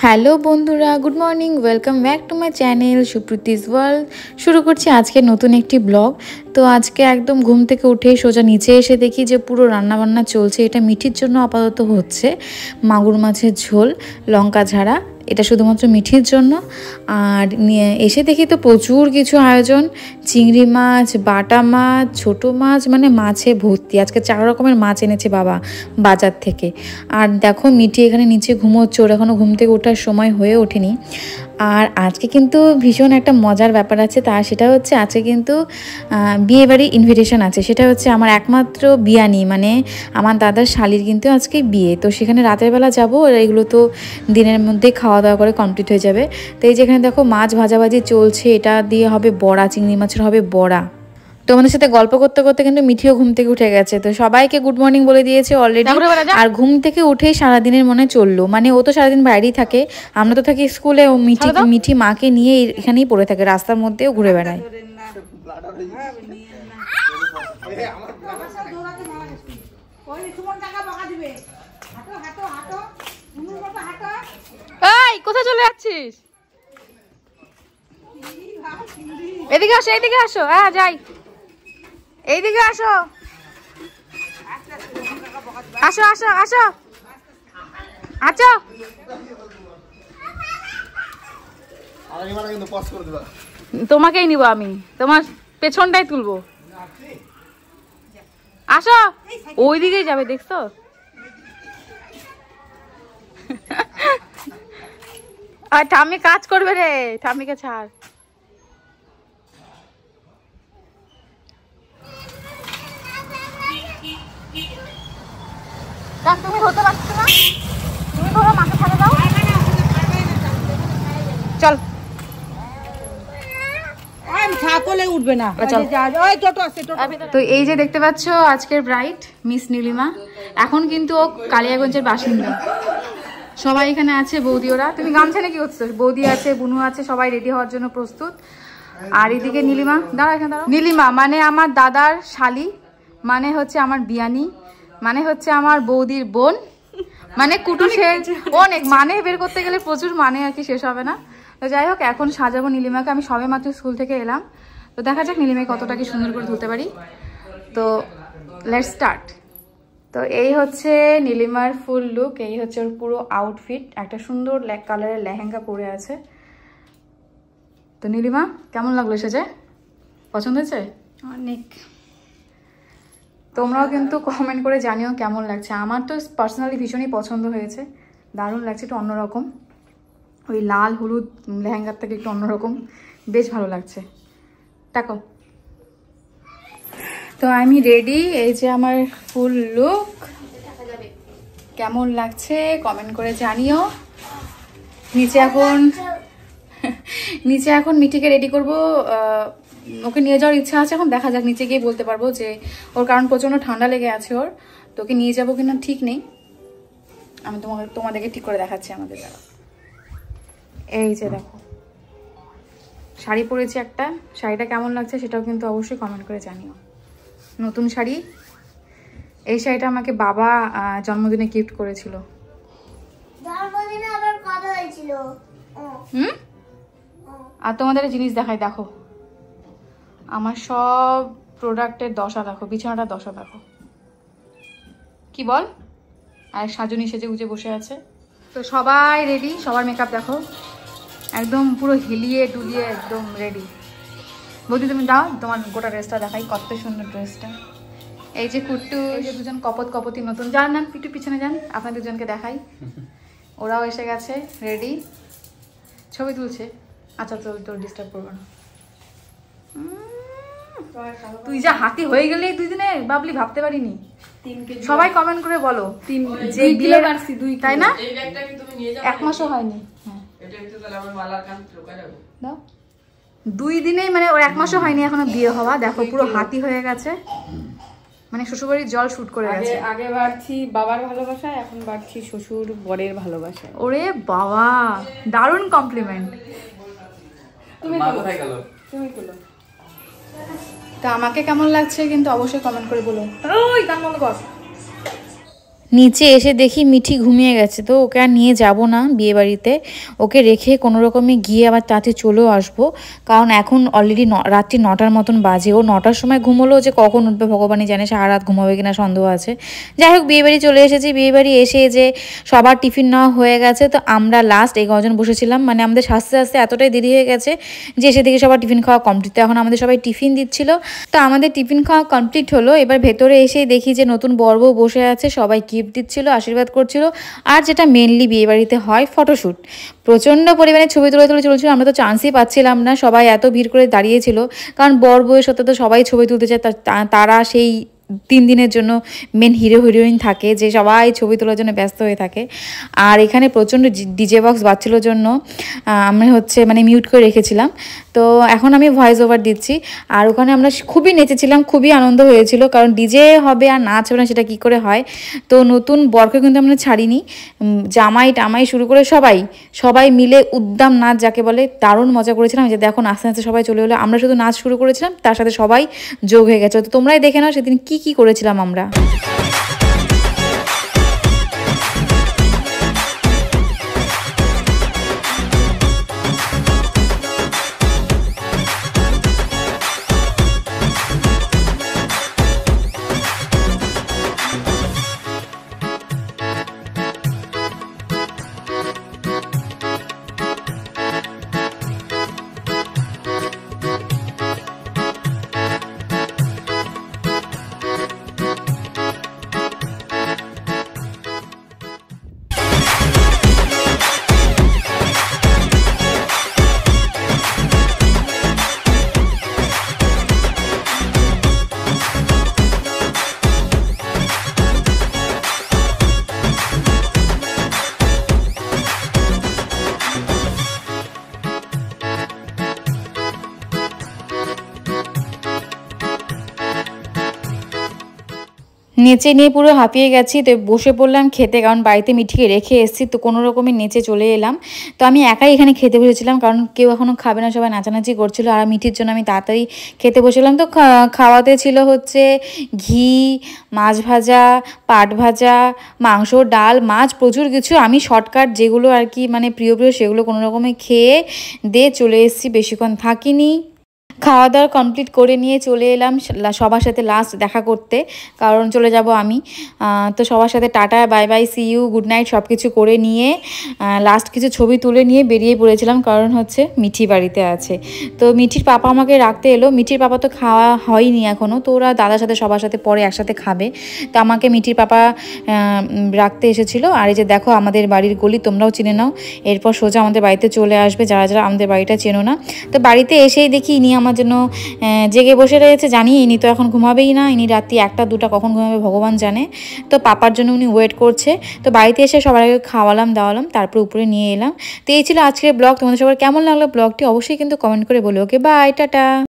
Hello বন্ধুরা, good morning, welcome back to my channel Supriti's world. শুরু করছি আজকে নতুন একটি ব্লগ। তো আজকে একদম ঘুম থেকে উঠে সোজা নিচে এসে দেখি যে পুরো রান্নাবান্না চলছে। এটা মিঠির জন্য আপাতত হচ্ছে মাগুর মাছের ঝোল, লঙ্কা ঝাড়া, এটা শুধুমাত্র মিঠির জন্য। আর এসে দেখি তো প্রচুর কিছু আয়োজন, চিংড়ি মাছ, বাটা মাছ, ছোটো মাছ, মানে মাছে ভর্তি। আজকে 4 রকমের মাছ এনেছে বাবা বাজার থেকে। আর দেখো মিঠি এখানে নিচে ঘুমোচ্ছে, ওর এখনও ঘুম থেকে ওঠার সময় হয়ে ওঠেনি। আর আজকে কিন্তু ভীষণ একটা মজার ব্যাপার আছে, সেটা হচ্ছে আজকে কিন্তু বিয়েবাড়ি ইনভিটেশন আছে। সেটা হচ্ছে আমার একমাত্র বিয়ানি, মানে আমার দাদার শালির কিন্তু আজকে বিয়ে। তো সেখানে রাতের বেলা যাবো, আর এগুলো তো দিনের মধ্যে খাওয়া দাওয়া করে কমপ্লিট হয়ে যাবে। তো এই যেখানে দেখো মাছ ভাজাভাজি চলছে, এটা দিয়ে হবে বড়া, চিংড়ি মাছের হবে বড়া। তোমাদের সাথে গল্প করতে করতে কিন্তু মিঠিও ঘুম থেকে উঠে গেছে। তো সবাইকে গুড মর্নিং বলে দিয়েছে অলরেডি। আর ঘুম থেকে উঠেই সারাদিনের মনে চললো, মানে ও তো সারাদিন বাইরেই থাকে, আমরা তো থাকি স্কুলে। ও মিঠি মাকে নিয়ে এখানেই পড়ে থাকে, রাস্তার মধ্যেও ঘুরে বেড়ায়। কোথায় চলে যাচ্ছিস? এদিকে আসো, এইদিকে আসো। হ্যাঁ যাই, এইদিকে আসো, আসো আসো আসো আচ্ছা। তোমাকেই নিব আমি, তোমার পেছনটাই তুলবো। আসো, ওইদিকেই যাবে, দেখছো? আর ঠাম্মি কাজ করবে রে, ঠাম্মিকে ছাড়। তুমি হতে পারছো না, তুমি ধরো মাকে ছাড়ে দাও। চল, উঠবে না। তো এই যে দেখতে পাচ্ছ আজকের ব্রাইড মিস নীলিমা। এখন কিন্তু ও কালিয়াগঞ্জের বাসিন্দা। সবাই এখানে আছে, বৌদি ওরা। তুমি গামছা নাকি করছো? বৌদি আছে, বুনু আছে, সবাই রেডি হওয়ার জন্য প্রস্তুত। আর এদিকে নীলিমা, দাঁড়া এখানে দাঁড়াও। নীলিমা মানে আমার দাদার শালি, মানে হচ্ছে আমার বিয়ানি, মানে হচ্ছে আমার বৌদির বোন, মানে কুটুসের অনেক মানে বের করতে গেলে প্রচুর মানে আর কি শেষ হবে না। তো যাই হোক, এখন সাজাবো নীলিমাকে। আমি সবে মাত্র স্কুল থেকে এলাম, তো দেখা যাক নীলিমাকে কতটা কি সুন্দর করে তুলতে পারি। তো লেটস স্টার্ট। তো এই হচ্ছে নীলিমার ফুল লুক, এই হচ্ছে ওর পুরো আউটফিট। একটা সুন্দর কালারের লেহেঙ্গা পরে আছে। তো নীলিমা কেমন লাগলো সেজে? পছন্দ হয়েছে? অনেক। তোমরাও কিন্তু কমেন্ট করে জানিও কেমন লাগছে। আমার তো পার্সোনালি ভীষণই পছন্দ হয়েছে, দারুণ লাগছে, একটু অন্যরকম। ওই লাল হলুদ লেহেঙ্গার থেকে একটু অন্যরকম, বেশ ভালো লাগছে। টাকো। তো আমি রেডি, এই যে আমার ফুল লুক। কেমন লাগছে কমেন্ট করে জানিও। নিচে এখন মিঠিকে রেডি করব, ওকে নিয়ে যাওয়ার ইচ্ছা আছে। এখন দেখা যাক, নিচে গিয়ে বলতে পারবো যে ওর, কারণ প্রচন্ড ঠান্ডা লেগে আছে ওর। তো ওকে নিয়ে যাবো কিনা ঠিক নেই, আমি তোমাদেরকে ঠিক করে দেখাচ্ছি আমাদের দ্বারা। এই যে দেখো শাড়ি পরেছি একটা, শাড়িটা কেমন লাগছে সেটাও কিন্তু অবশ্যই কমেন্ট করে জানিও। নতুন শাড়ি, এই শাড়িটা আমাকে বাবা জন্মদিনে গিফট করেছিল। আর তোমাদের জিনিস দেখাই, দেখো আমার সব প্রোডাক্টের দশা দেখো, বিছানাটা দশা দেখো, কি বল। আর সাজনী সেজে গুজে বসে আছে। তো সবাই রেডি, সবার মেকআপ দেখো একদম পুরো হিলিয়ে ডুলিয়ে একদম রেডি। বৌদি তুমি দাও, তোমার গোটা ড্রেসটা দেখাই, কত সুন্দর ড্রেসটা। এই যে কুট্টু, এই যে দুজন কপতি নতুন, যান না একটু পিছনে যান, আপনার দুজনকে দেখাই। ওরাও এসে গেছে রেডি, ছবি তুলছে। আচ্ছা চল, তোর ডিস্টার্ব করবো না। তুই যা হাতি হয়ে গেলে 2 দিনে, বাবলি ভাবতে পারিনি। সবাই কমেন্ট করে বলো, যে বিয়ে বাড়ছি 2, তাই না? 1 মাসও হয়নি। দাও 2 দিনেই, মানে ওর 1 মাসও হয়নি এখনো বিয়ে হওয়া। দেখো পুরো হাতি হয়ে গেছে, মানে শ্বশুরবাড়ির জল শুট করে গেছে। আগে বাড়ছি বাবার ভালোবাসা, এখন বাড়ছি শ্বশুর বরের ভালোবাসা। ওরে বাবা, দারুণ কমপ্লিমেন্ট। তুমি বলো। তা আমাকে কেমন লাগছে কিন্তু অবশ্যই কমেন্ট করে বলো। ওই গান বন্ধ কর। নিচে এসে দেখি মিঠি ঘুমিয়ে গেছে, তো ওকে আর নিয়ে যাব না বিয়েবাড়িতে, ওকে রেখে কোনো রকমে গিয়ে আবার তাতে চলেও আসবো। কারণ এখন অলরেডি রাত্রি 9টার মতন বাজে, ও 9টার সময় ঘুমোলো, যে কখন উঠবে ভগবানই জানে, সারা রাত ঘুমাবে কিনা সন্দেহ আছে। যাই হোক, বিয়েবাড়ি চলে এসেছি, বিয়েবাড়ি এসে যে সবার টিফিন নেওয়া হয়ে গেছে, তো আমরা লাস্ট 11 জন বসেছিলাম, মানে আমাদের আস্তে আস্তে এতটাই দেরি হয়ে গেছে যে এসে থেকে সবার টিফিন খাওয়া কমপ্লিট। তো এখন আমাদের সবাই টিফিন দিচ্ছিল, তো আমাদের টিফিন খাওয়া কমপ্লিট হলো। এবার ভেতরে এসেই দেখি যে নতুন বর বউ বসে আছে, সবাই গিফট দিচ্ছিল, আশীর্বাদ করছিল। আর যেটা মেনলি বিয়েবাড়িতে হয়, ফটোশ্যুট, প্রচণ্ড পরিমাণে ছবি তুলে তুলে চলছিল, আমরা তো চান্সই পাচ্ছিলাম না, সবাই এত ভিড় করে দাঁড়িয়েছিল। কারণ বর বউয়ের সাথে তো সবাই ছবি তুলতে চায়, তারা সেই 3 দিনের জন্য মেন হিরো হিরোইন থাকে, যে সবাই ছবি তোলার জন্য ব্যস্ত হয়ে থাকে। আর এখানে প্রচণ্ড ডিজে বক্স বাজছিলোর জন্য আমি মানে মিউট করে রেখেছিলাম। তো এখন আমি ভয়েস ওভার দিচ্ছি। আর ওখানে আমরা খুবই নেচেছিলাম, খুবই আনন্দ হয়েছিল, কারণ ডিজে হবে আর নাচ হবে না সেটা কী করে হয়। তো নতুন বরকে কিন্তু আমরা ছাড়িনি, জামাই টামাই শুরু করে সবাই মিলে উদ্দাম নাচ যাকে বলে, দারুণ মজা করেছিলাম। যে দেখো আস্তে আস্তে সবাই চলে এলো, আমরা শুধু নাচ শুরু করেছিলাম, তার সাথে সবাই যোগ হয়ে গেছে। তো তোমরাই দেখে নাও সেদিন কি করেছিলাম আমরা। নেচে নিয়ে পুরো হাঁপিয়ে গেছি, তো বসে পড়লাম খেতে, কারণ বাড়িতে মিঠিকে রেখে এসেছি, তো কোনো রকমের নেচে চলে এলাম। তো আমি একাই এখানে খেতে বসেছিলাম, কারণ কেউ এখনও খাবে না, সবাই নাচানাচি করছিল। আর মিঠির জন্য আমি তাড়াতাড়ি খেতে বসেছিলাম। তো খাওয়াতে ছিল হচ্ছে ঘি, মাছ ভাজা, পাট ভাজা, মাংস, ডাল, মাছ, প্রচুর কিছু। আমি শর্টকাট যেগুলো আর কি মানে প্রিয় সেগুলো কোনো রকমে খেয়ে দিয়ে চলে এসেছি, বেশিক্ষণ থাকিনি। খাওয়া দাওয়া কমপ্লিট করে নিয়ে চলে এলাম সবার সাথে লাস্ট দেখা করতে, কারণ চলে যাব আমি। তো সবার সাথে tata, bye bye, see you, good night সব কিছু করে নিয়ে লাস্ট কিছু ছবি তুলে নিয়ে বেরিয়ে পড়েছিলাম, কারণ হচ্ছে মিঠি বাড়িতে আছে। তো মিঠির পাপা আমাকে রাখতে এলো, মিঠির পাপা তো খাওয়া হয়নি এখনও, তো ওরা দাদার সাথে সবার সাথে পরে একসাথে খাবে। তো আমাকে মিঠির পাপা রাখতে এসেছিলো। আর এই যে দেখো আমাদের বাড়ির গলি, তোমরাও চিনে নাও, এরপর সোজা আমাদের বাড়িতে চলে আসবে যারা যারা আমাদের বাড়িটা চেনো না। তো বাড়িতে এসেই দেখি ইনি আমার জন্য জেগে বসে রয়েছে। জানি ইনি তো এখন ঘুমাবেই না, ইনি রাত্রি 1টা 2টা কখন ঘুমাবে ভগবান জানে। তো পাপার জন্য উনি ওয়েট করছে। তো বাড়িতে এসে সবাইকে খাওয়ালাম দাওয়ালাম, তারপরে উপরে নিয়ে এলাম। তো এই ছিল আজকের ব্লগ। তোমাদের সবার কেমন লাগলো ব্লগটি অবশ্যই কিন্তু কমেন্ট করে বলো। Okay bye, tata.